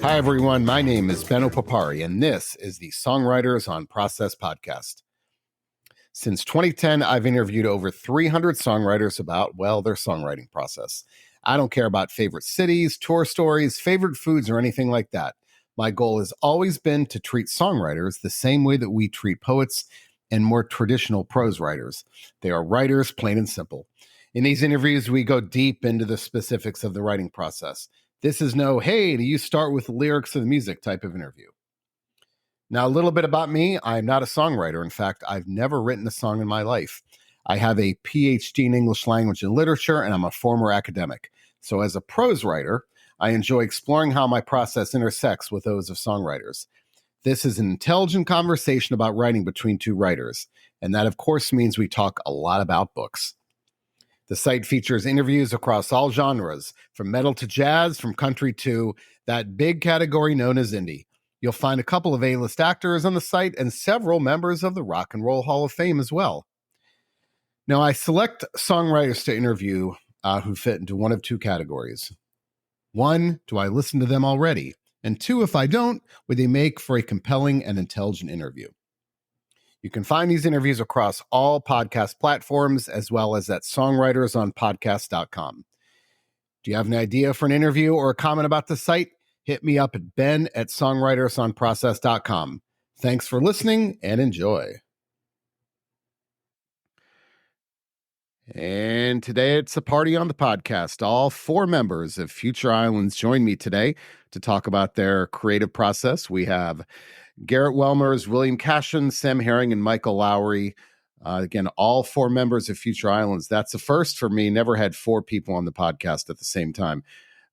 Hi, everyone. My name is Benno Papari, and this is the Songwriters on Process podcast. Since 2010, I've interviewed over 300 songwriters about, well, their songwriting process. I don't care about favorite cities, tour stories, favorite foods, or anything like that. My goal has always been to treat songwriters the same way that we treat poets and more traditional prose writers. They are writers, plain and simple. In these interviews, we go deep into the specifics of the writing process. This is no, hey, do you start with the lyrics of the music type of interview. Now, a little bit about me. I'm not a songwriter. In fact, I've never written a song in my life. I have a PhD in English language and literature, and I'm a former academic. So as a prose writer, I enjoy exploring how my process intersects with those of songwriters. This is an intelligent conversation about writing between two writers, and that, of course, means we talk a lot about books. The site features interviews across all genres, from metal to jazz, from country to that big category known as indie. You'll find a couple of A-list actors on the site and several members of the Rock and Roll Hall of Fame as well. Now, I select songwriters to interview who fit into one of two categories. One, do I listen to them already? And two, if I don't, would they make for a compelling and intelligent interview? You can find these interviews across all podcast platforms as well as at songwritersonpodcast.com. Do you have an idea for an interview or a comment about the site? Hit me up at ben@songwritersonprocess.com. Thanks for listening and enjoy. And today it's a party on the podcast. All four members of Future Islands join me today to talk about their creative process. We have Garrett Welmers, William Cashin, Sam Herring, and Michael Lowry. Again, all four members of Future Islands. That's a first for me. Never had four people on the podcast at the same time.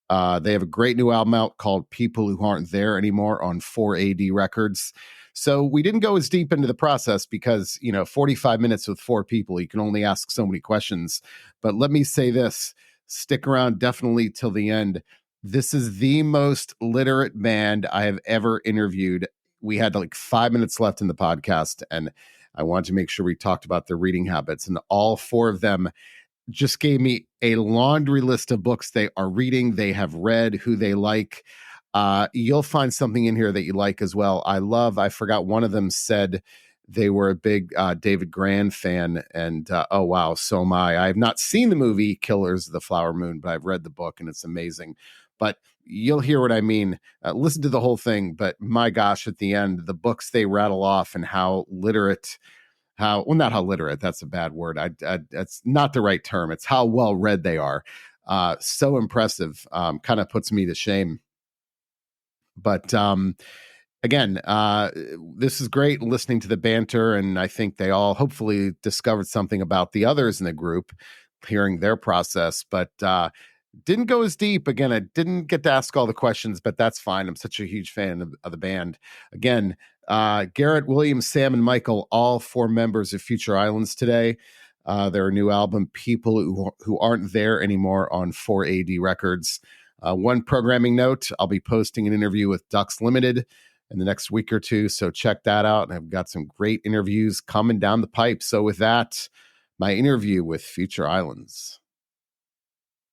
They have a great new album out called People Who Aren't There Anymore on 4AD Records. So we didn't go as deep into the process because, 45 minutes with four people, you can only ask so many questions. But let me say this, stick around definitely till the end. This is the most literate band I have ever interviewed. We had like 5 minutes left in the podcast, and I wanted to make sure we talked about their reading habits. And all four of them just gave me a laundry list of books they are reading, they have read, who they like. You'll find something in here that you like as well. I forgot one of them said they were a big David Grand fan. And oh, wow, so am I. I have not seen the movie Killers of the Flower Moon, but I've read the book and it's amazing. But you'll hear what I mean. Listen to the whole thing. But my gosh, at the end, the books they rattle off and how literate, not how literate, that's a bad word. That's not the right term. It's how well read they are. So impressive. Kind of puts me to shame. But again, this is great listening to the banter. And I think they all hopefully discovered something about the others in the group, hearing their process. But didn't go as deep. Again, I didn't get to ask all the questions, but that's fine. I'm such a huge fan of the band. Again, Garrett, William, Sam, and Michael, all four members of Future Islands today. Their new album, People Who Aren't There Anymore on 4AD Records. One programming note, I'll be posting an interview with Ducks Limited in the next week or two, so check that out. And I've got some great interviews coming down the pipe. So with that, my interview with Future Islands.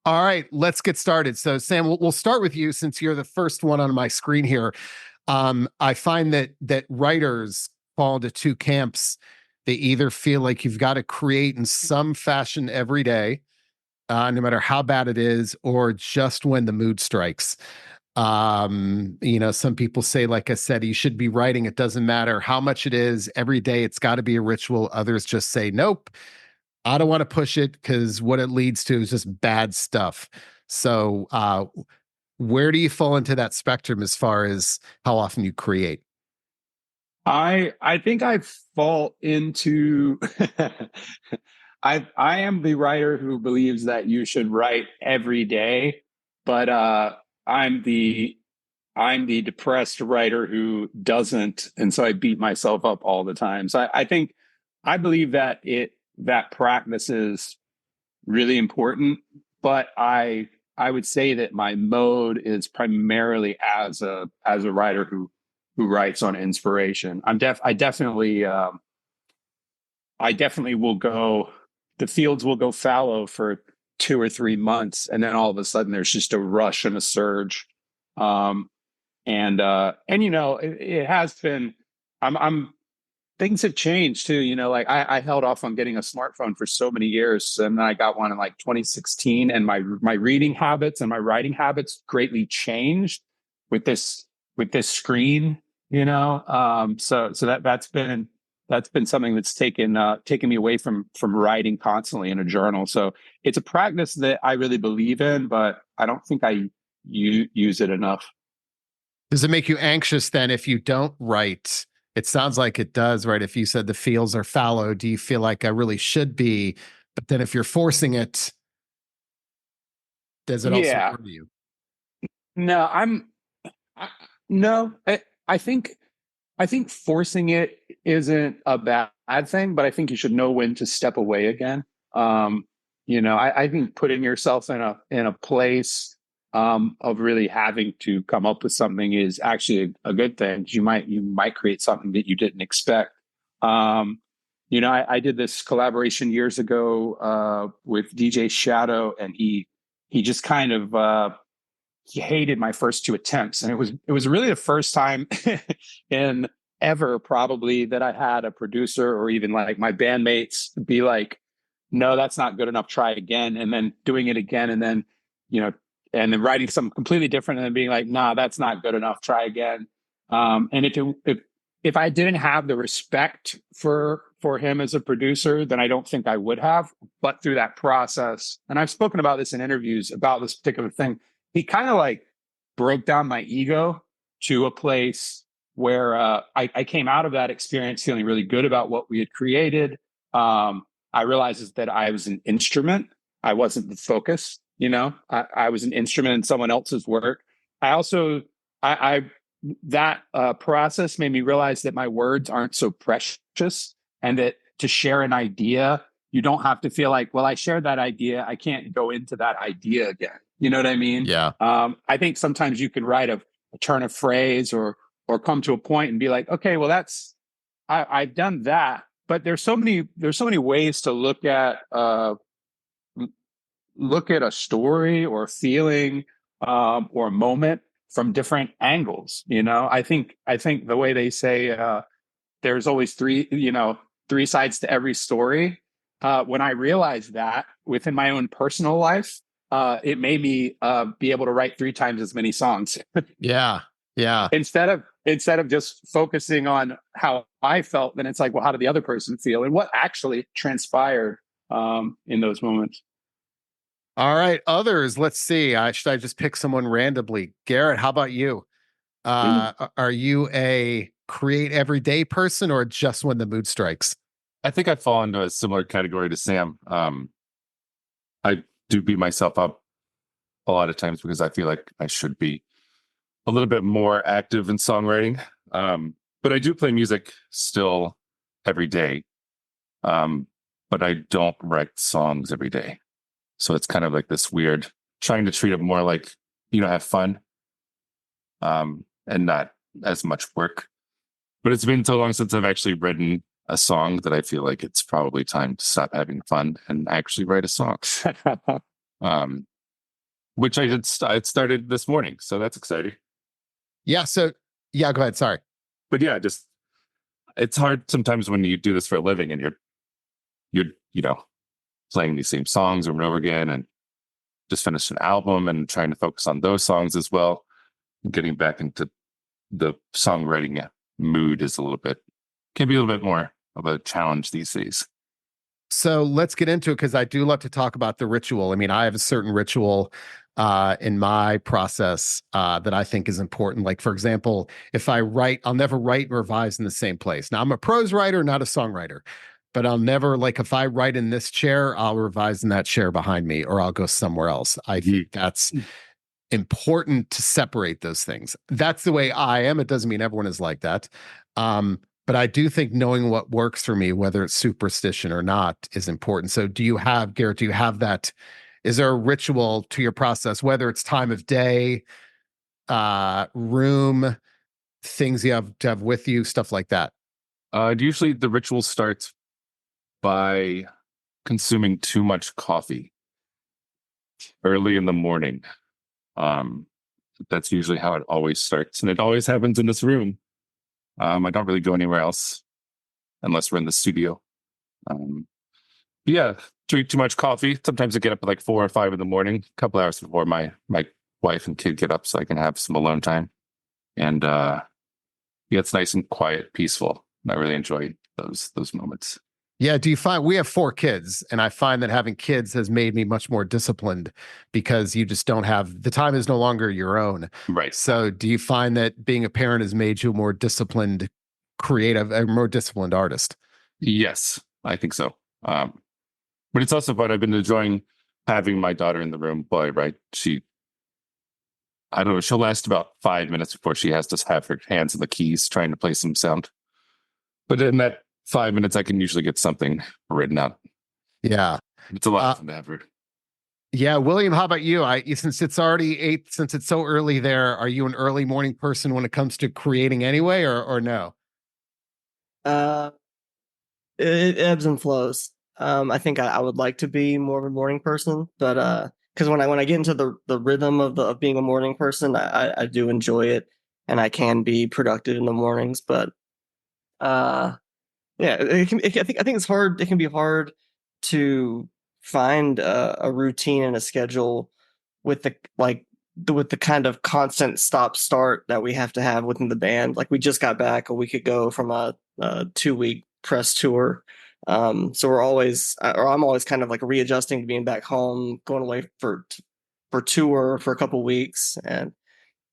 All right, let's get started. So Sam, we'll start with you since you're the first one on my screen here. I find that writers fall into two camps. They either feel like you've got to create in some fashion every day, no matter how bad it is, or just when the mood strikes. Some people say, like I said, you should be writing. It doesn't matter how much it is every day. It's got to be a ritual. Others just say, nope, I don't want to push it because what it leads to is just bad stuff. So, where do you fall into that spectrum as far as how often you create? I think I fall into I am the writer who believes that you should write every day, but I'm the depressed writer who doesn't, and so I beat myself up all the time. So I think I believe that practice is really important, but I would say that my mode is primarily as a writer who writes on inspiration. I definitely will go, the fields will go fallow for 2 or 3 months, and then all of a sudden there's just a rush and a surge. And you know, it has been. I'm things have changed too. You know, like I held off on getting a smartphone for so many years, and then I got one in like 2016, and my reading habits and my writing habits greatly changed with this screen. You know, so that's been something that's taken me away from writing constantly in a journal. So it's a practice that I really believe in, but I don't think I use it enough. Does it make you anxious then if you don't write? It sounds like it does, right? If you said the fields are fallow, do you feel like I really should be? But then if you're forcing it, does it also Yeah, worry you? no, I, no. I think I think forcing it isn't a bad thing, but I think you should know when to step away again. Um, you know, I think putting yourself in a place of really having to come up with something is actually a good thing. You might create something that you didn't expect. Um, you know, I did this collaboration years ago with DJ Shadow, and he just kind of he hated my first two attempts, and it was really the first time in ever probably that I had a producer or even like my bandmates be like, no, that's not good enough, try it again, and then doing it again, and then you know and then writing something completely different and then being like, nah, that's not good enough, try again. And if I didn't have the respect for him as a producer, then I don't think I would have. But through that process, and I've spoken about this in interviews about this particular thing, he kind of like broke down my ego to a place where I came out of that experience feeling really good about what we had created. I realized that I was an instrument. I wasn't the focus. You know, I was an instrument in someone else's work. I also, I that process made me realize that my words aren't so precious, and that to share an idea, you don't have to feel like, well, I shared that idea, I can't go into that idea again. You know what I mean? Yeah. I think sometimes you can write a turn of phrase or come to a point and be like, okay, well, I've done that. But there's so many ways to look at a story or a feeling or a moment from different angles. You know, I think the way they say there's always three sides to every story. When I realized that within my own personal life, it made me be able to write three times as many songs Yeah. Yeah. instead of just focusing on how I felt. Then it's like, well, how did the other person feel, and what actually transpired in those moments. All right. Others, let's see. Should I just pick someone randomly? Garrett, how about you? Are you a create everyday person or just when the mood strikes? I think I fall into a similar category to Sam. I do beat myself up a lot of times because I feel like I should be a little bit more active in songwriting. But I do play music still every day. But I don't write songs every day. So it's kind of like this weird trying to treat it more like, have fun, and not as much work. But it's been so long since I've actually written a song that I feel like it's probably time to stop having fun and actually write a song. um, which I did. It started this morning, so that's exciting. Yeah. So, yeah, go ahead. Sorry. But yeah, just it's hard sometimes when you do this for a living and you're playing these same songs over and over again, and just finished an album and trying to focus on those songs as well. Getting back into the songwriting mood can be a little bit more of a challenge these days. So let's get into it because I do love to talk about the ritual. I mean, I have a certain ritual in my process that I think is important. Like, for example, if I write, I'll never write and revise in the same place. Now, I'm a prose writer, not a songwriter, but I'll never, like, if I write in this chair, I'll revise in that chair behind me, or I'll go somewhere else. I think that's important to separate those things. That's the way I am. It doesn't mean everyone is like that. But I do think knowing what works for me, whether it's superstition or not, is important. So Garrett, do you have that? Is there a ritual to your process, whether it's time of day, room, things you have to have with you, stuff like that? Usually the ritual starts by consuming too much coffee early in the morning. That's usually how it always starts. And it always happens in this room. I don't really go anywhere else unless we're in the studio. Yeah, drink too much coffee. Sometimes I get up at like 4 or 5 in the morning, a couple hours before my wife and kid get up, so I can have some alone time. And yeah, it's nice and quiet, peaceful. I really enjoy those moments. Yeah. Do you find we have 4 kids, and I find that having kids has made me much more disciplined because you just don't have the time is no longer your own. Right. So do you find that being a parent has made you a more disciplined, creative, a more disciplined artist? Yes, I think so. But it's also fun. I've been enjoying having my daughter in the room while I write. I don't know, she'll last about 5 minutes before she has to have her hands on the keys trying to play some sound. But in that 5 minutes, I can usually get something written out. Yeah. It's a lot of fun to have her. Yeah. William, how about you? Since it's already 8, since it's so early there, are you an early morning person when it comes to creating anyway, or no? It ebbs and flows. I think I would like to be more of a morning person, but because when I get into the rhythm of being a morning person, I do enjoy it, and I can be productive in the mornings. But yeah, I think it's hard. It can be hard to find a routine and a schedule with with the kind of constant stop start that we have to have within the band. Like we just got back a week ago from a 2-week press tour. So we're always, or I'm always kind of like readjusting to being back home, going away for tour for a couple weeks. And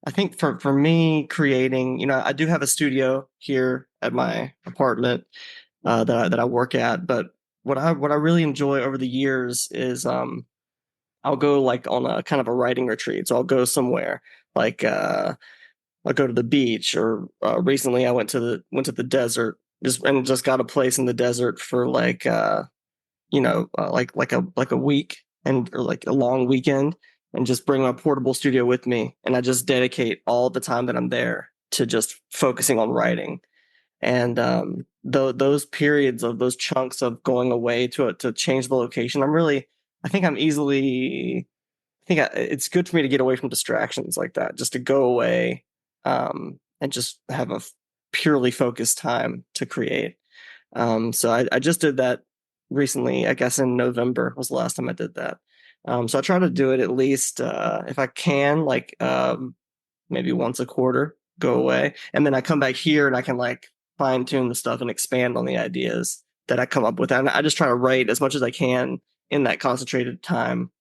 I think for me creating, I do have a studio here at my apartment that I work at, but what I really enjoy over the years is I'll go like on a kind of a writing retreat. So I'll go somewhere like I'll go to the beach, or recently I went to the desert, just got a place in the desert for like like a week, or like a long weekend, and just bring my portable studio with me, and I just dedicate all the time that I'm there to just focusing on writing. And those periods of those chunks of going away to change the location, I think I'm easily it's good for me to get away from distractions like that, just to go away and just have a purely focused time to create. So I just did that recently. I guess in November was the last time I did that. So I try to do it at least if I can, like maybe once a quarter, go away, and then I come back here and I can like fine tune the stuff and expand on the ideas that I come up with. And I just try to write as much as I can in that concentrated time,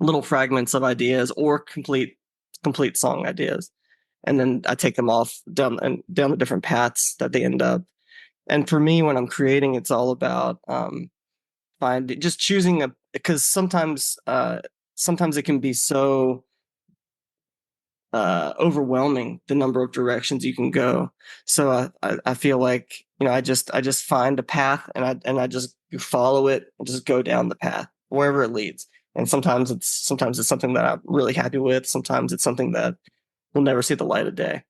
little fragments of ideas or complete song ideas, and then I take them off down the different paths that they end up. And for me, when I'm creating, it's all about just choosing because sometimes it can be so overwhelming, the number of directions you can go. So I feel like I just find a path, and I just follow it and just go down the path wherever it leads. And sometimes it's something that I'm really happy with. Sometimes it's something that will never see the light of day.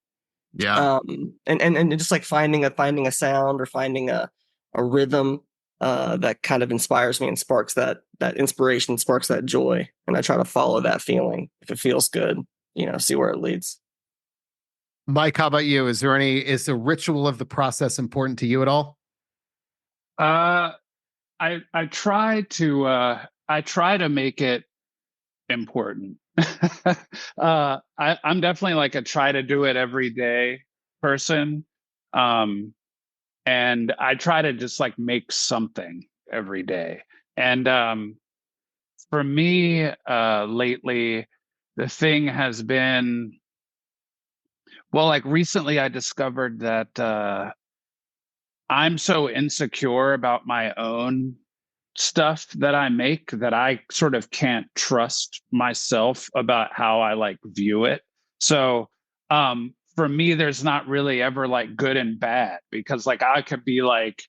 Yeah. And just like finding a sound or finding a rhythm that kind of inspires me and sparks that inspiration, sparks that joy, and I try to follow that feeling. If it feels good, see where it leads. Mike, how about you? Is the ritual of the process important to you at all? I try to make it important. I'm definitely like a try to do it every day person. And I try to just like make something every day. And for me, lately, the thing has been, well, like recently I discovered that I'm so insecure about my own stuff that I make that I sort of can't trust myself about how I like view it. So for me, there's not really ever like good and bad, because like I could be like,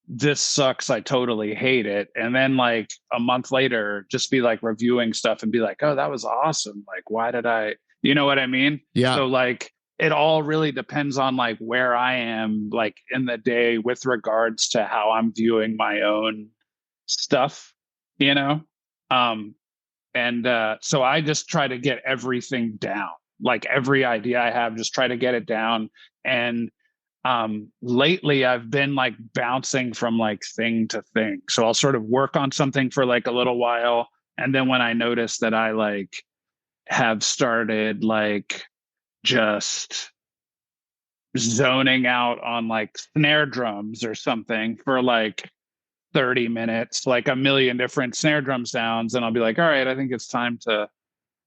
this sucks, I totally hate it, and then like a month later just be like reviewing stuff and be like, oh, that was awesome, like why did I, you know what I mean? Yeah. So like it all really depends on like where I am like in the day with regards to how I'm viewing my own stuff, you know? And so I just try to get everything down. like every idea I have, just try to get it down. And lately I've been like bouncing from like thing to thing. So I'll sort of work on something for like a little while. And then when I notice that I like have started like just zoning out on like snare drums or something for like 30 minutes, like a million different snare drum sounds, and I'll be like, all right, I think it's time to,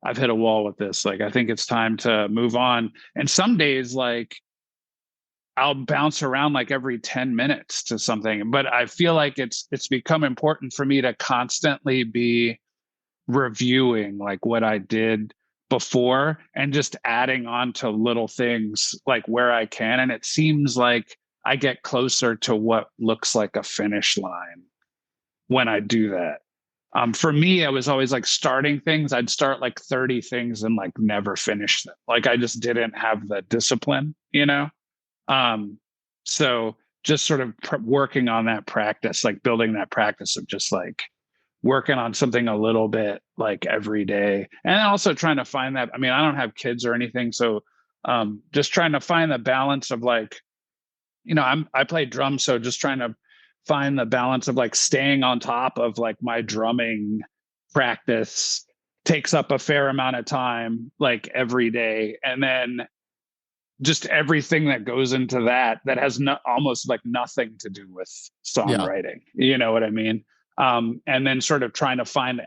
I've hit a wall with this. Like, I think it's time to move on. And some days, like, I'll bounce around like every 10 minutes to something, but I feel like it's become important for me to constantly be reviewing like what I did before and just adding on to little things like where I can. And it seems like I get closer to what looks like a finish line when I do that. For me, I was always like starting things. I'd start like 30 things and like never finish them. Like I just didn't have the discipline, you know? So just sort of working on that practice, like building that practice of just like working on something a little bit like every day. And also trying to find that, I mean, I don't have kids or anything. So just trying to find the balance of like, you know, I play drums. So just trying to find the balance of like staying on top of like my drumming practice takes up a fair amount of time, like every day. And then just everything that goes into that has almost like nothing to do with songwriting. You know what I mean? And then sort of trying to find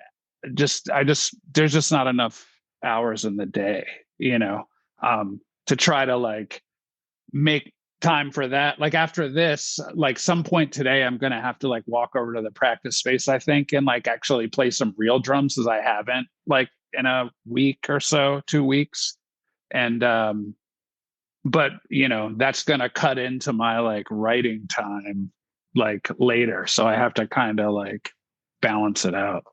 there's just not enough hours in the day, you know, to try to like make time for that. Like after this, like some point today, I'm going to have to like walk over to the practice space, I think, and like actually play some real drums, as I haven't like in a week or so, 2 weeks. And, but you know, that's going to cut into my like writing time like later. So I have to kind of like balance it out.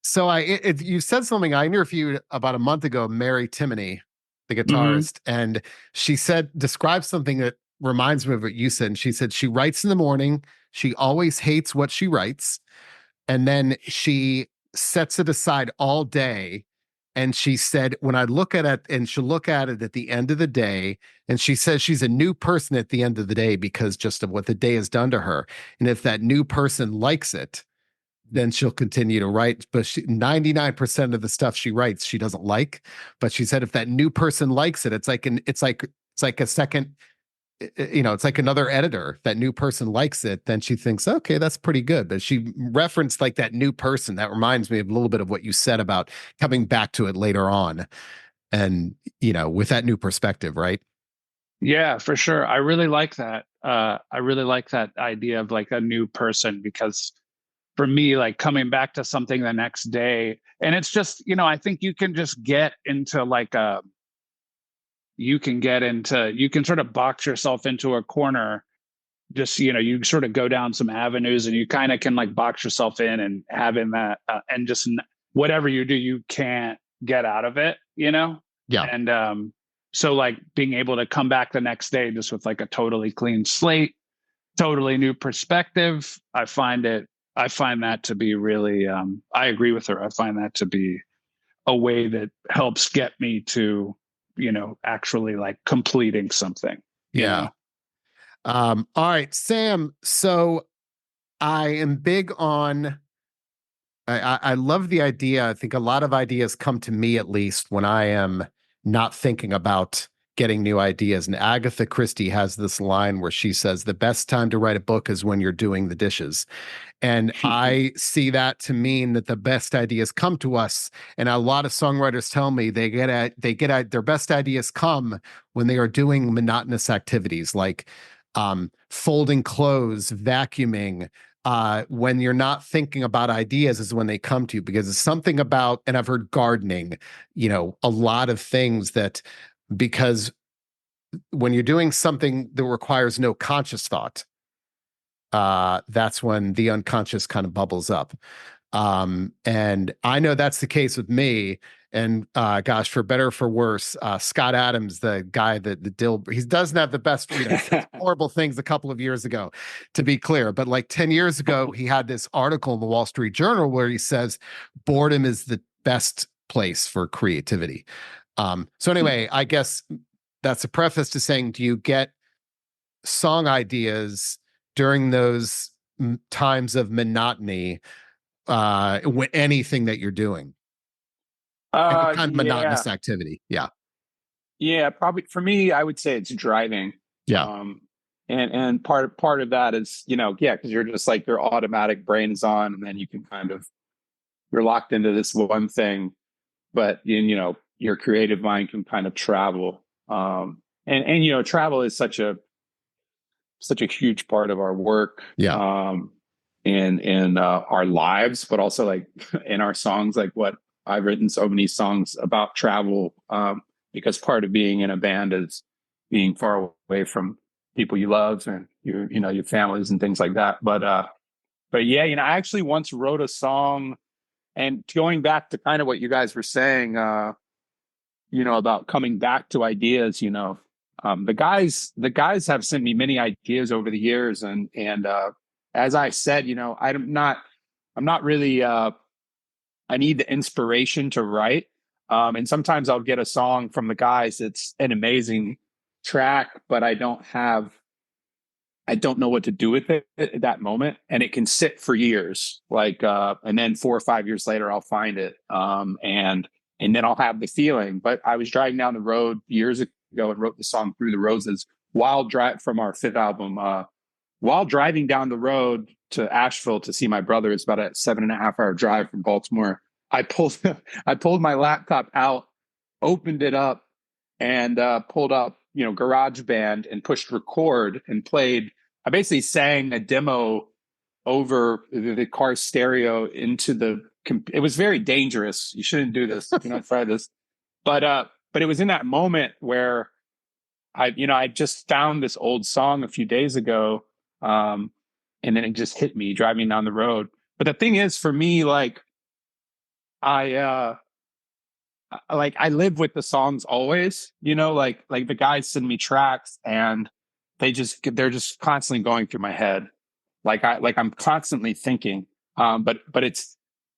So you said something. I interviewed about a month ago, Mary Timony, the guitarist, and she described something that reminds me of what you said. And she said she writes in the morning. She always hates what she writes. And then she sets it aside all day. And she said, when I look at it, and she'll look at it at the end of the day, and she says she's a new person at the end of the day because just of what the day has done to her. And if that new person likes it, then she'll continue to write. But 99% of the stuff she writes, she doesn't like. But she said if that new person likes it, it's like a second, you know, it's like another editor. If that new person likes it, then she thinks, okay, that's pretty good. But she referenced like that new person. That reminds me of a little bit of what you said about coming back to it later on. And, you know, with that new perspective, right? Yeah, for sure. I really like that. I really like that idea of like a new person, because for me, like coming back to something the next day, and it's just, you know, I think you can just get into like you can sort of box yourself into a corner. Just, you know, you sort of go down some avenues and you kind of can like box yourself in and having that, and just whatever you do, you can't get out of it, you know? Yeah. And so like being able to come back the next day just with like a totally clean slate, totally new perspective, I find that to be really, I agree with her. I find that to be a way that helps get me to, you know, actually like completing something. Yeah. All right, Sam. So I am big on, I love the idea. I think a lot of ideas come to me, at least when I am not thinking about getting new ideas. And Agatha Christie has this line where she says, the best time to write a book is when you're doing the dishes. And I see that to mean that the best ideas come to us. And a lot of songwriters tell me they get their best ideas come when they are doing monotonous activities like folding clothes, vacuuming. When you're not thinking about ideas is when they come to you, because it's something about, and I've heard gardening, you know, a lot of things that, because when you're doing something that requires no conscious thought, that's when the unconscious kind of bubbles up. And I know that's the case with me. And gosh, for better or for worse, Scott Adams, the guy that he doesn't have the best, you know, horrible things a couple of years ago, to be clear. But like 10 years ago, he had this article in the Wall Street Journal where he says boredom is the best place for creativity. So anyway, I guess that's a preface to saying, do you get song ideas during those times of monotony, with anything that you're doing? Any kind of monotonous activity? Yeah, probably for me, I would say it's driving. Yeah. And part of that is, because you're just like your automatic brain is on, and then you can you're locked into this one thing, but your creative mind can kind of travel. And travel is such a huge part of our work. Yeah. And our lives, but also like in our songs, like what I've written so many songs about travel, because part of being in a band is being far away from people you love and your families and things like that. But yeah, I actually once wrote a song, and going back to kind of what you guys were saying, about coming back to ideas, the guys have sent me many ideas over the years, and as I said, I'm not really, I need the inspiration to write. And sometimes I'll get a song from the guys. It's an amazing track, but I don't know what to do with it at that moment. And it can sit for years, and then 4 or 5 years later, I'll find it. And then I'll have the feeling. But I was driving down the road years ago and wrote the song Through the Roses from our 5th album, while driving down the road to Asheville to see my brother. It's about a 7.5-hour drive from Baltimore. I pulled my laptop out, opened it up, and pulled up, GarageBand, and pushed record and played. I basically sang a demo over the car stereo into the. It was very dangerous. You shouldn't do this. Do not try this. But it was in that moment where I just found this old song a few days ago, and then it just hit me driving down the road. But the thing is, for me, I live with the songs always, like the guys send me tracks, and they're just constantly going through my head. I'm constantly thinking, but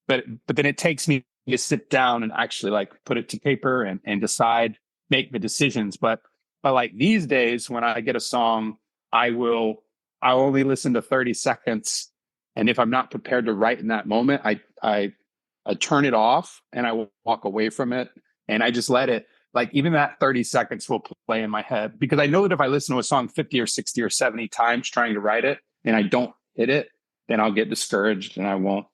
then it takes me to sit down and actually put it to paper and decide, make the decisions. But these days, when I get a song, I'll only listen to 30 seconds. And if I'm not prepared to write in that moment, I turn it off and I will walk away from it. And I just let it, even that 30 seconds will play in my head, because I know that if I listen to a song 50 or 60 or 70 times trying to write it and I don't hit it, then I'll get discouraged and I won't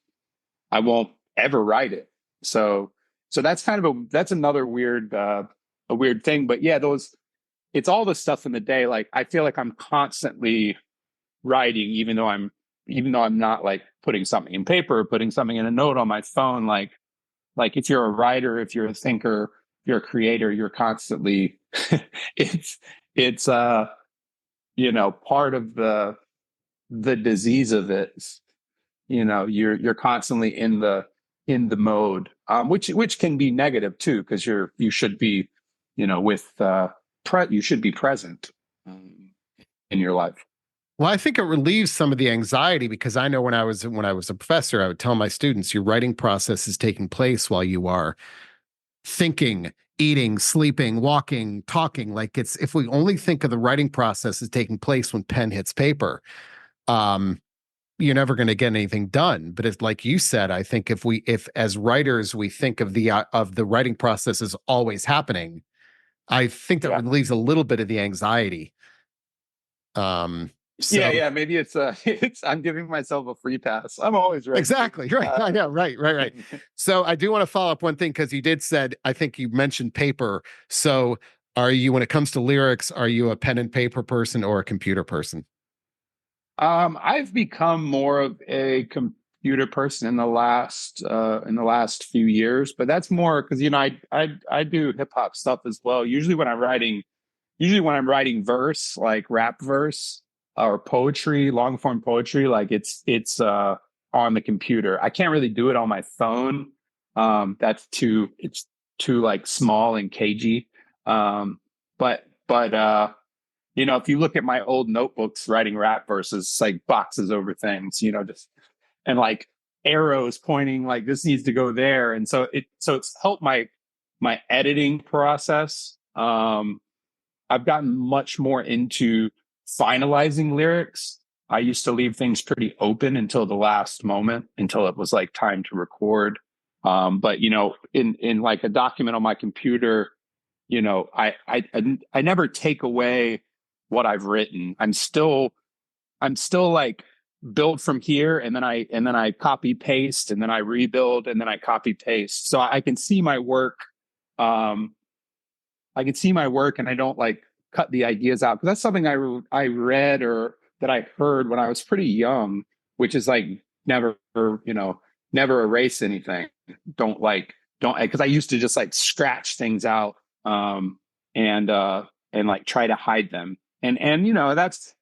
ever write it. So that's that's another weird, a weird thing. But yeah, it's all the stuff in the day. I feel like I'm constantly writing, even though I'm not putting something in paper, putting something in a note on my phone. If you're a writer, if you're a thinker, if you're a creator, you're constantly, it's part of the disease of it. You're constantly in the mode, which can be negative too, because you should be, you should be present in your life. Well, I think it relieves some of the anxiety, because I know when I was a professor, I would tell my students, your writing process is taking place while you are thinking, eating, sleeping, walking, talking. If we only think of the writing process as taking place when pen hits paper, you're never going to get anything done. But it's like you said, I think if as writers we think of the writing process as always happening, I think that relieves a little bit of the anxiety. Maybe it's I'm giving myself a free pass. I'm always right. Exactly. Right. Yeah, right. So I do want to follow up one thing, because you I think you mentioned paper. So are you, when it comes to lyrics, are you a pen and paper person or a computer person? I've become more of a computer person in the last few years, but that's more because I do hip hop stuff as well. Usually when I'm writing verse, like rap verse or poetry, long form poetry, it's on the computer. I can't really do it on my phone. It's too small and cagey. But if you look at my old notebooks writing rap verses, it's like boxes over things, and arrows pointing this needs to go there. And so it's helped my my editing process. I've gotten much more into finalizing lyrics. I used to leave things pretty open until the last moment, until it was like time to record. But you know, in like a document on my computer, you know, I never take away what I've written. I'm still like build from here, and then I copy paste, and then I rebuild, and then I copy paste. So I can see my work. I can see my work, and I don't like cut the ideas out, because that's something I read or that I heard when I was pretty young, which is like never, you know, never erase anything. Don't because I used to just like scratch things out, and like try to hide them. And you know, that's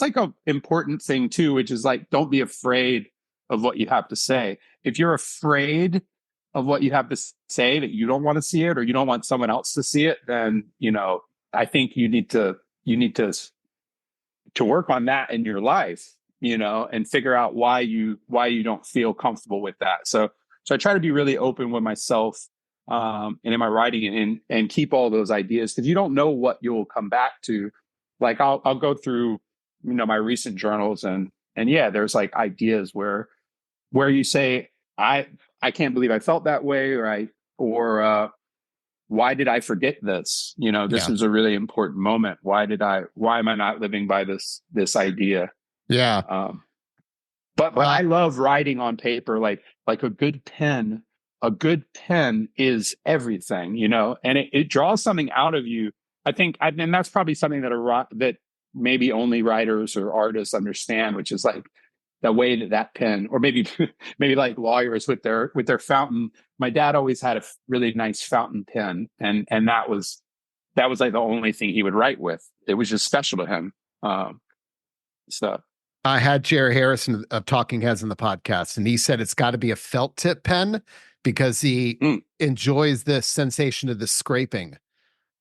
like a important thing too, which is like, don't be afraid of what you have to say. If you're afraid of what you have to say, that you don't want to see it, or you don't want someone else to see it, then, you know, I think you need to work on that in your life, you know, and figure out why you don't feel comfortable with that. So I try to be really open with myself, and in my writing, and keep all those ideas, because you don't know what you'll come back to. Like I'll go through, you know, my recent journals, and yeah, there's like ideas where you say, I can't believe I felt that way, or why did I forget this? You know, this was a really important moment. Why am I not living by this idea? Yeah. But I love writing on paper. Like a good pen is everything, you know, and it draws something out of you. I think, and that's probably something that maybe only writers or artists understand, which is like the way that pen, or maybe like lawyers with their fountain. My dad always had a really nice fountain pen, and that was like the only thing he would write with. It was just special to him. So I had Jerry Harrison of Talking Heads in the podcast, and he said it's got to be a felt tip pen, because he enjoys the sensation of the scraping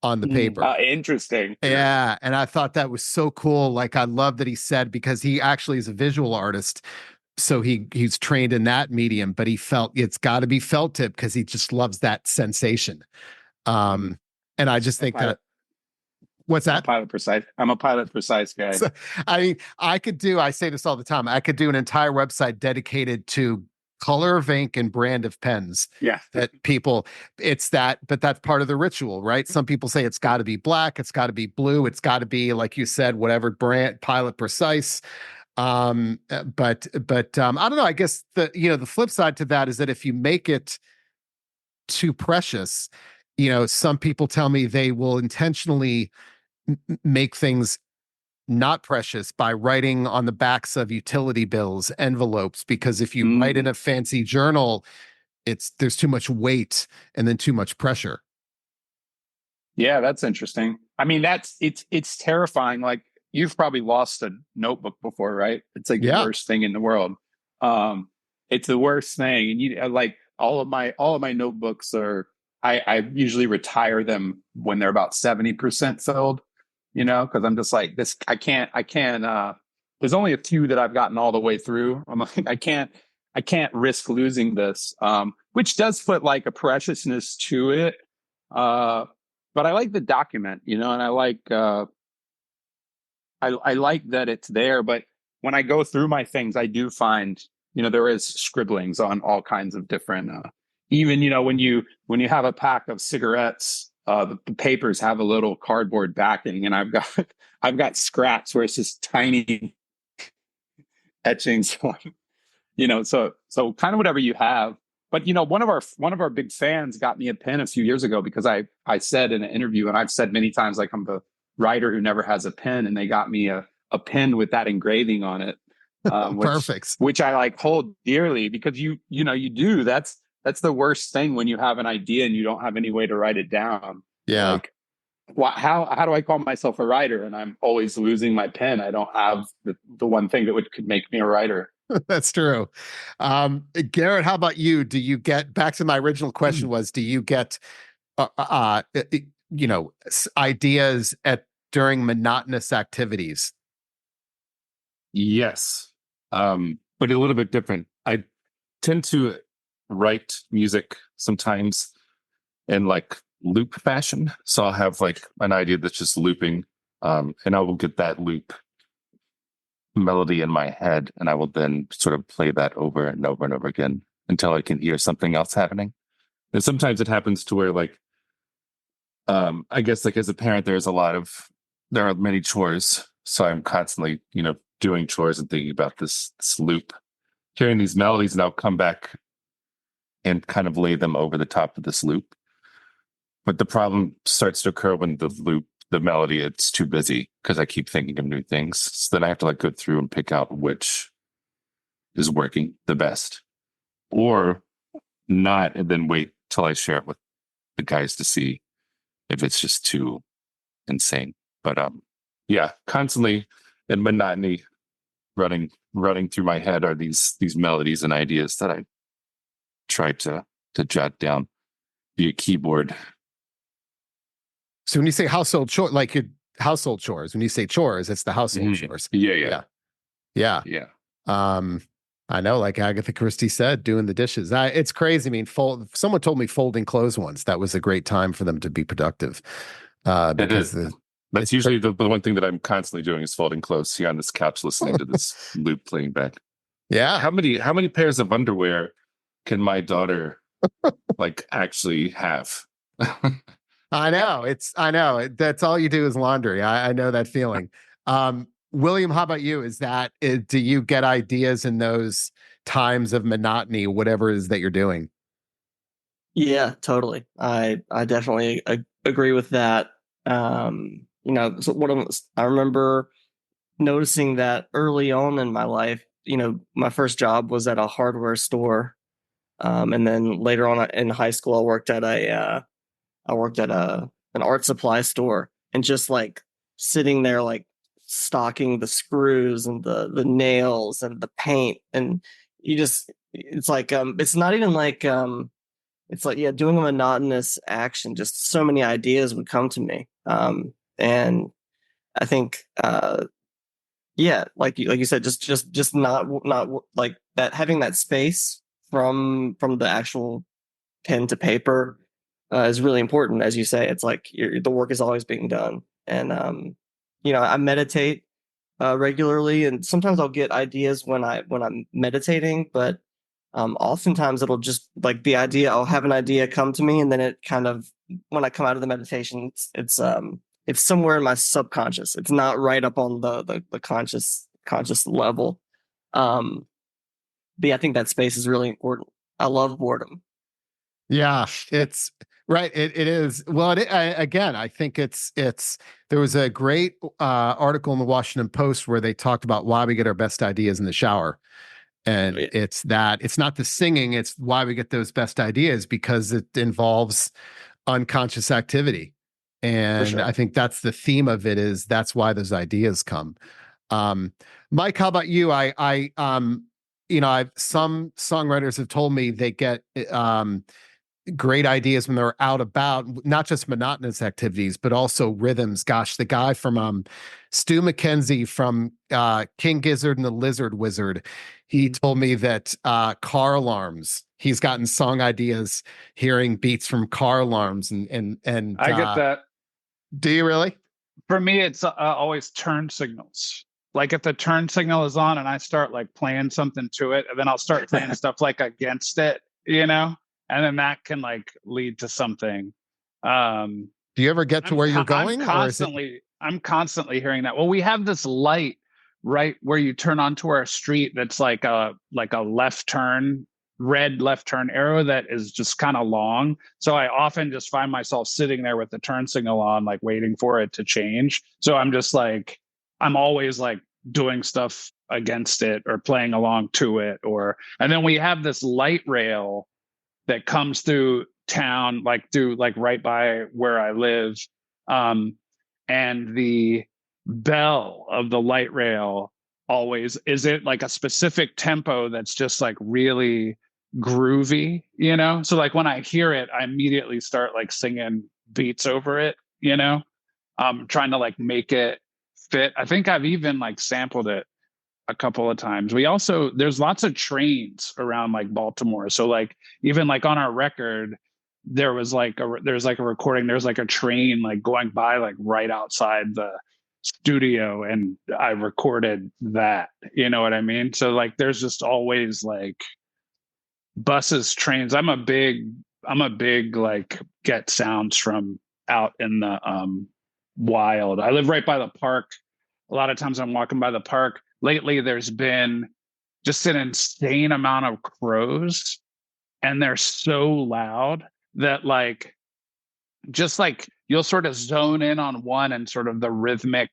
on the paper. Interesting. Yeah. And I thought that was so cool. Like, I love that he said, because he actually is a visual artist, so he's trained in that medium, but he felt it's got to be felt tip, because he just loves that sensation. And I just think that, what's that? I'm a Pilot Precise guy. So, I mean, I say this all the time, I could do an entire website dedicated to color of ink and brand of pens. Yeah. That but that's part of the ritual, right? Some people say it's got to be black, it's got to be blue, it's got to be, like you said, whatever brand, Pilot Precise. But I don't know. I guess the flip side to that is that if you make it too precious, you know, some people tell me they will intentionally make things not precious by writing on the backs of utility bills, envelopes, because if you write in a fancy journal, there's too much weight and then too much pressure. Yeah, that's interesting. I mean, it's terrifying. Like, you've probably lost a notebook before, right? It's like the worst thing in the world. It's the worst thing. And you like all of my notebooks are, I usually retire them when they're about 70% filled, you know, because I'm just like, this, I can't, there's only a few that I've gotten all the way through. I'm like, I can't risk losing this, which does put like a preciousness to it. But I like the document, you know, and I like, I like that it's there. But when I go through my things, I do find, you know, there is scribblings on all kinds of different, even, you know, when you have a pack of cigarettes, the papers have a little cardboard backing, and I've got scraps where it's just tiny etchings on, you know, so kind of whatever you have. But, you know, one of our big fans got me a pen a few years ago, because I said in an interview, and I've said many times, like, I'm the writer who never has a pen, and they got me a pen with that engraving on it. Perfect. Which I like hold dearly, because you know, you do. That's the worst thing when you have an idea and you don't have any way to write it down. Yeah. Like, how do I call myself a writer? And I'm always losing my pen. I don't have the one thing that could make me a writer. That's true. Garrett, how about you? Do you get, back to my original question was, do you get, you know, ideas during monotonous activities? Yes. But a little bit different. I tend to write music sometimes in like loop fashion. So I'll have like an idea that's just looping, and I will get that loop melody in my head, and I will then sort of play that over and over and over again until I can hear something else happening. And sometimes it happens to where like, I guess like as a parent, there are many chores. So I'm constantly, doing chores and thinking about this loop, hearing these melodies, and I'll come back and kind of lay them over the top of this loop. But the problem starts to occur when the melody, it's too busy because I keep thinking of new things. So then I have to like go through and pick out which is working the best or not, and then wait till I share it with the guys to see if it's just too insane. But yeah, constantly in monotony running through my head are these melodies and ideas that I try to jot down via keyboard. So when you say household chore, like your household chores, when you say chores, it's the household chores. Yeah. I know, like Agatha Christie said, doing the dishes. It's crazy. I mean, someone told me folding clothes once. That was a great time for them to be productive. Because that's usually the one thing that I'm constantly doing is folding clothes here on this couch, listening to this loop playing back. Yeah. How many pairs of underwear can my daughter like actually have? I know. That's all you do is laundry. I know that feeling. William, how about you? Do you get ideas in those times of monotony, whatever it is that you're doing? Yeah, totally. I definitely agree with that. So I remember noticing that early on in my life. My first job was at a hardware store, and then later on in high school, I worked at an art supply store, and just like sitting there, like stocking the screws and the nails and the paint, and it's like it's not even like it's like, yeah, doing a monotonous action. Just so many ideas would come to me, and I think yeah, like you said, just not like that, having that space from the actual pen to paper is really important. As you say, it's like the work is always being done. And I meditate regularly, and sometimes I'll get ideas when I'm meditating, but oftentimes it'll just like I'll have an idea come to me, and then it kind of, when I come out of the meditation, it's somewhere in my subconscious. It's not right up on the conscious level. But yeah, I think that space is really important. I love boredom. Yeah, it's right. It is. Well, again, I think it's. There was a great article in the Washington Post where they talked about why we get our best ideas in the shower. And it's not the singing, it's why we get those best ideas, because it involves unconscious activity. And sure. I think that's the theme of it, is that's why those ideas come. Mike, how about you? Some songwriters have told me they get great ideas when they're out about, not just monotonous activities, but also rhythms. Gosh, the guy from Stu McKenzie from King Gizzard and the Lizard Wizard, he told me that car alarms, he's gotten song ideas hearing beats from car alarms, and I get that. Do you really? For me, it's always turn signals. Like if the turn signal is on and I start like playing something to it, and then I'll start playing stuff like against it, and then that can like lead to something. Do you ever get to where you're going? I'm constantly hearing that. Well, we have this light right where you turn onto our street that's like a left turn, red left turn arrow that is just kind of long. So I often just find myself sitting there with the turn signal on, like waiting for it to change. So I'm always like doing stuff against it or playing along to it, and then we have this light rail that comes through town, like right by where I live. And the bell of the light rail always is it like a specific tempo that's just like really groovy, So like when I hear it, I immediately start like singing beats over it, trying to like make it fit. I think I've even like sampled it a couple of times. There's lots of trains around like Baltimore. So like even like on our record, there's like a recording, there's like a train like going by like right outside the studio, and I recorded that. You know what I mean? So like there's just always like buses, trains. I'm a big like get sounds from out in the wild. I live right by the park. A lot of times I'm walking by the park. Lately there's been just an insane amount of crows, and they're so loud that like just like you'll sort of zone in on one and sort of the rhythmic,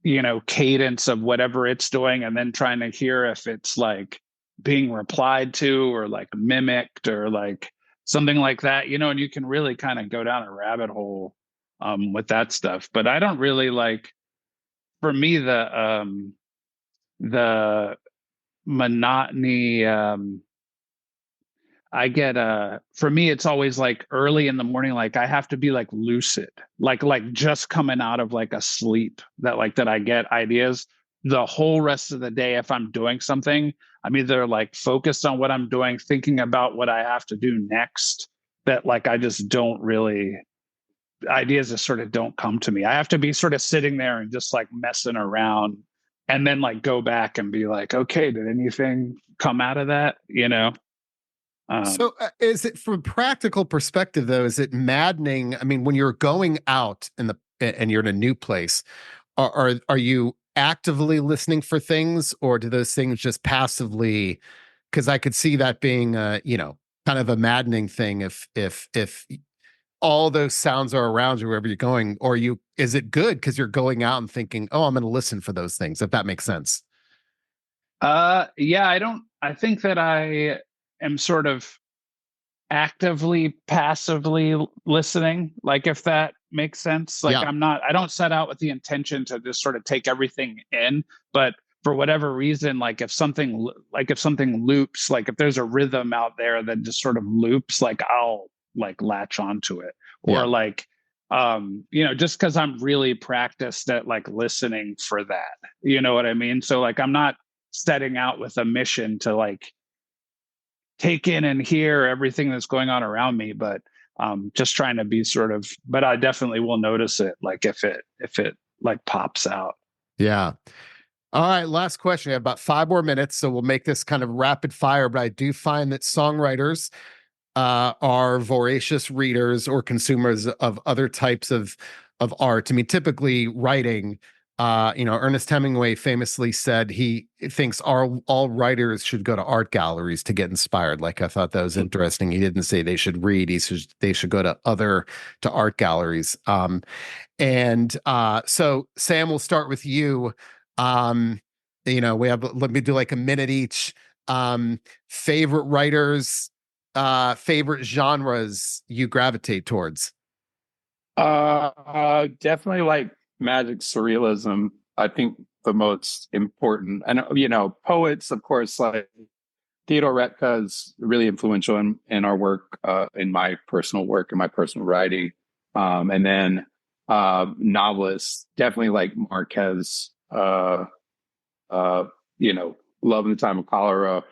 you know, cadence of whatever it's doing, and then trying to hear if it's like being replied to or like mimicked or like something like that, you know. And you can really kind of go down a rabbit hole with that stuff. But I don't really like, for me, the monotony, I get for me it's always like early in the morning, like I have to be like lucid, like just coming out of like a sleep, that I get ideas. The whole rest of the day, if I'm doing something, I'm either like focused on what I'm doing, thinking about what I have to do next, that like I just don't really, ideas just sort of don't come to me. I have to be sort of sitting there and just like messing around, and then like go back and be like, okay, did anything come out of that, you know? So is it, from a practical perspective though, is it maddening? I mean, when you're going out and you're in a new place, are you actively listening for things, or do those things just passively? Because I could see that being you know, kind of a maddening thing if all those sounds are around you wherever you're going, or is it good because you're going out and thinking, oh, I'm going to listen for those things, if that makes sense? Yeah, I think that I am sort of actively passively listening, like, if that makes sense. Like, Yeah. I don't set out with the intention to just sort of take everything in, but for whatever reason, like if something loops, like if there's a rhythm out there that just sort of loops, like I'll like latch onto it. Or Yeah. like you know, just because I'm really practiced at like listening for that, you know what I mean? So like I'm not setting out with a mission to like take in and hear everything that's going on around me, but just trying to be sort of, but I definitely will notice it, like if it like pops out. Yeah. All right, last question. I have about 5 more minutes, so we'll make this kind of rapid fire. But I do find that songwriters are voracious readers or consumers of other types of art. I mean, typically writing. You know, Ernest Hemingway famously said he thinks all writers should go to art galleries to get inspired. Like, I thought that was interesting. He didn't say they should read; they should go to art galleries. And so, Sam, we'll start with you. You know, let me do like a minute each. Favorite writers, favorite genres you gravitate towards. Definitely like magic surrealism. I think the most important, and you know, poets, of course, like Theodore Retka is really influential in our work, in my personal work and my personal writing. And then novelists, definitely like Marquez, you know, Love in the Time of Cholera,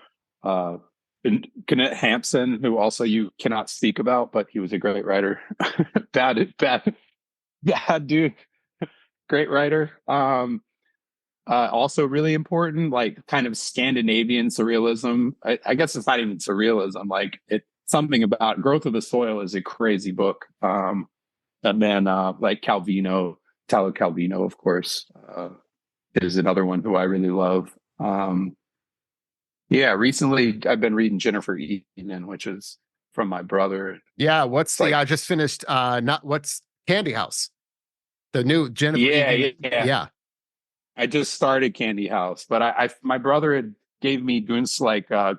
and Kenneth Hampson, who also you cannot speak about, but he was a great writer. bad dude, great writer. Also really important, like kind of Scandinavian surrealism. I guess it's not even surrealism. Like, it's something about Growth of the Soil is a crazy book. And then like Calvino, Italo Calvino, of course, is another one who I really love. Yeah, recently I've been reading Jennifer Eden, which is from my brother. Yeah, I just finished what's Candy House, the new Jennifer Eden. Yeah. I just started Candy House, but my brother had gave me Goon Squad, I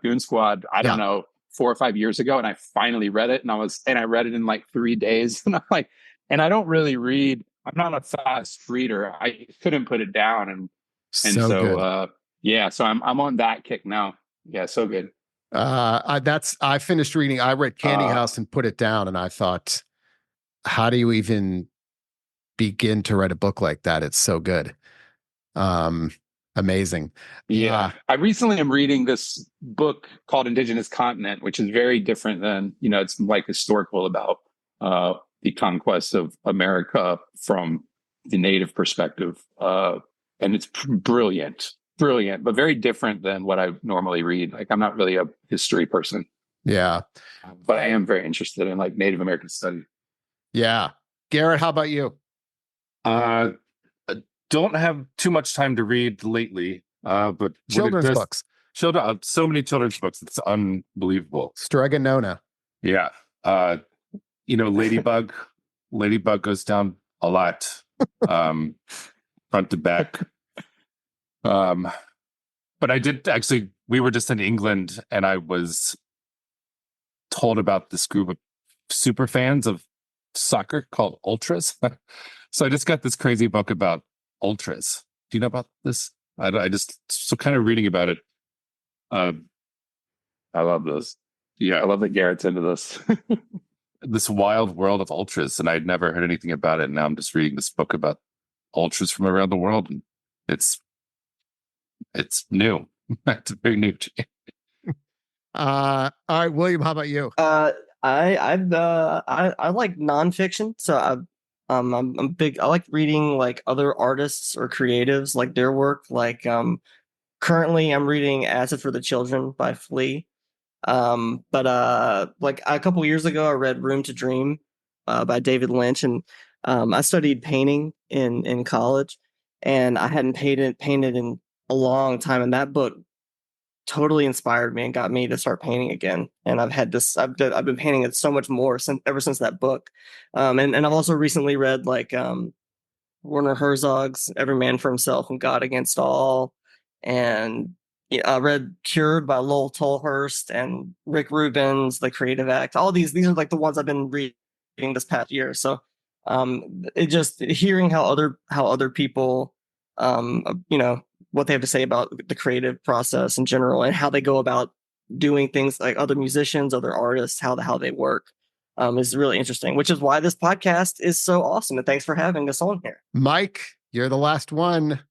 don't know, 4 or 5 years ago, and I finally read it, and I read it in like 3 days. And I'm like, and I don't really read, I'm not a fast reader. I couldn't put it down, and so yeah, so I'm on that kick now. Yeah, so good. I finished reading, I read Candy House and put it down, and I thought, how do you even begin to write a book like that? It's so good. I Amazing. Yeah. I recently am reading this book called Indigenous Continent, which is very different than, it's like historical about the conquest of America from the native perspective. And it's brilliant, but very different than what I normally read. Like, I'm not really a history person. Yeah. But I am very interested in like Native American study. Yeah. Garrett, how about you? Don't have too much time to read lately, but children's books. So many children's books. It's unbelievable. Strega Nona. Yeah. Ladybug. Ladybug goes down a lot, front to back. But I did actually, we were just in England and I was told about this group of super fans of soccer called Ultras. So I just got this crazy book about Ultras. Do you know about this? I just kind of reading about it. I love this. Yeah, I love that Garrett's into this. This wild world of Ultras, and I'd never heard anything about it. And now I'm just reading this book about Ultras from around the world, and it's new. It's very new to me. All right, William, how about you? I like nonfiction, so I'm big. I like reading like other artists or creatives, like their work. Like currently I'm reading Acid for the Children by Flea. But like a couple years ago I read Room to Dream by David Lynch, and I studied painting in college, and I hadn't painted in a long time, and that book totally inspired me and got me to start painting again. And I've been painting it so much more ever since that book. And I've also recently read like Werner Herzog's Every Man for Himself and God Against All, and I read Cured by Lowell Tolhurst and Rick Rubin's The Creative Act. All these are like the ones I've been reading this past year. So it just hearing how other people what they have to say about the creative process in general and how they go about doing things, like other musicians, other artists, how they work, is really interesting, which is why this podcast is so awesome. And thanks for having us on here. Mike, you're the last one.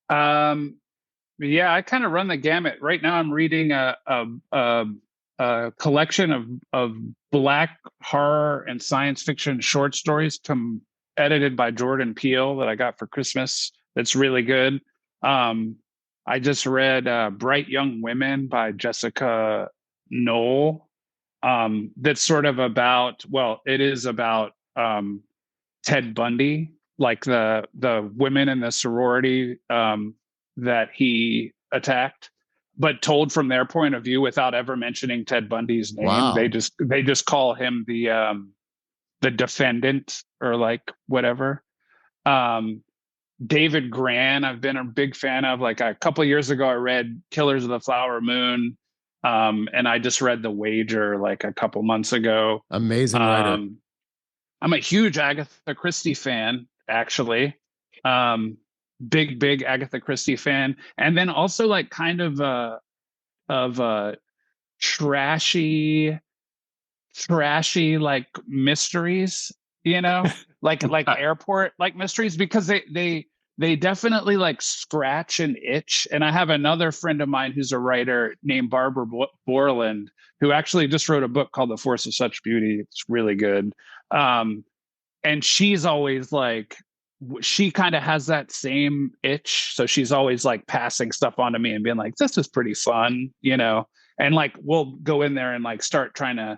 Yeah, I kind of run the gamut. Right now I'm reading a collection of Black horror and science fiction short stories edited by Jordan Peele that I got for Christmas. That's really good. I just read Bright Young Women by Jessica Knoll. That's sort of about, it is about Ted Bundy, like the women in the sorority that he attacked, but told from their point of view without ever mentioning Ted Bundy's name. Wow. They just call him the defendant or like whatever. David Grann, I've been a big fan of. Like a couple of years ago, I read Killers of the Flower Moon, and I just read The Wager like a couple months ago. Amazing writer. I'm a huge Agatha Christie fan, actually. Big Agatha Christie fan, and then also like kind of trashy like mysteries, like airport like mysteries, because they definitely like scratch an itch. And I have another friend of mine who's a writer named Barbara Borland, who actually just wrote a book called The Force of Such Beauty. It's really good. And she's always like, she kind of has that same itch. So she's always like passing stuff on to me and being like, this is pretty fun, and like, we'll go in there and like start trying to,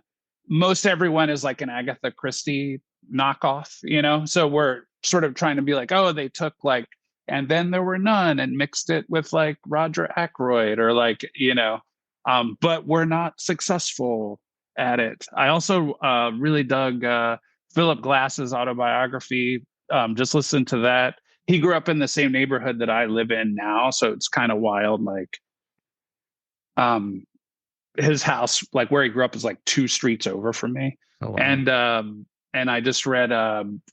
most everyone is like an Agatha Christie knockoff, so we're sort of trying to be like, oh, they took like, And Then There Were None and mixed it with like Roger Ackroyd or like, but we're not successful at it. I also really dug Philip Glass's autobiography. Just listen to that. He grew up in the same neighborhood that I live in now, so it's kind of wild. Like, his house, like where he grew up, is like 2 streets over from me. Oh, wow. And I just read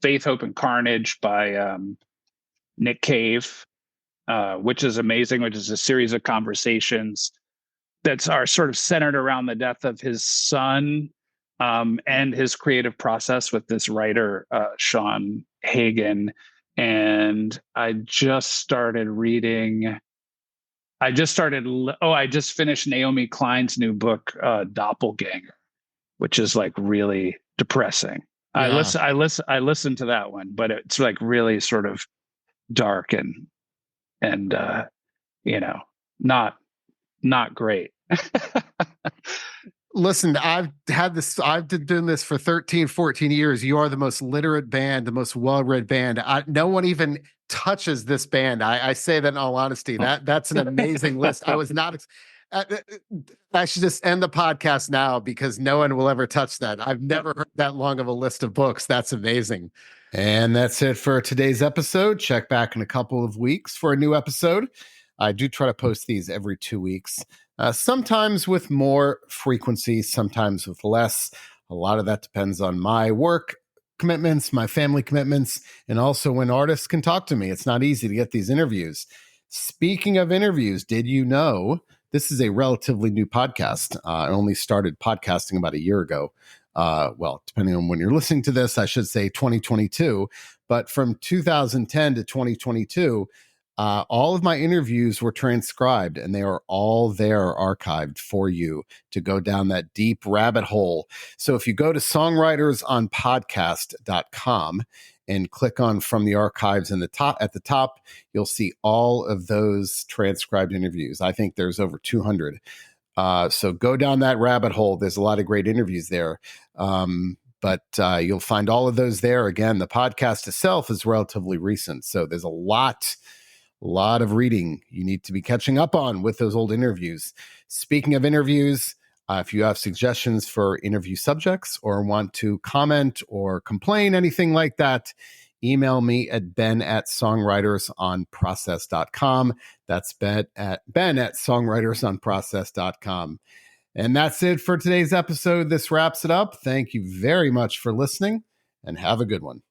Faith, Hope, and Carnage by Nick Cave, which is amazing. Which is a series of conversations that are sort of centered around the death of his son. And his creative process with this writer, Sean Hagen. And I just started reading I just started. I just finished Naomi Klein's new book, Doppelganger, which is like really depressing. I listened to that one, but it's like really sort of dark and not great. Listen, I've been doing this for 13, 14 years. You are the most literate band, the most well-read band. No one even touches this band. I say that in all honesty. That's an amazing list. I was not. I should just end the podcast now because no one will ever touch that. I've never heard that long of a list of books. That's amazing. And that's it for today's episode. Check back in a couple of weeks for a new episode. I do try to post these every 2 weeks. Sometimes with more frequency, sometimes with less. A lot of that depends on my work commitments, my family commitments, and also when artists can talk to me. It's not easy to get these interviews. Speaking of interviews, did you know this is a relatively new podcast? I only started podcasting about a year ago. Well, depending on when you're listening to this, I should say 2022. But from 2010 to 2022, all of my interviews were transcribed and they are all there archived for you to go down that deep rabbit hole. So if you go to songwritersonpodcast.com and click on from the archives at the top, you'll see all of those transcribed interviews. I think there's over 200. So go down that rabbit hole. There's a lot of great interviews there. But you'll find all of those there. Again, the podcast itself is relatively recent. So there's a lot of reading you need to be catching up on with those old interviews. Speaking of interviews, if you have suggestions for interview subjects or want to comment or complain, anything like that, email me at ben@songwritersonprocess.com. That's ben@songwritersonprocess.com. And that's it for today's episode. This wraps it up. Thank you very much for listening and have a good one.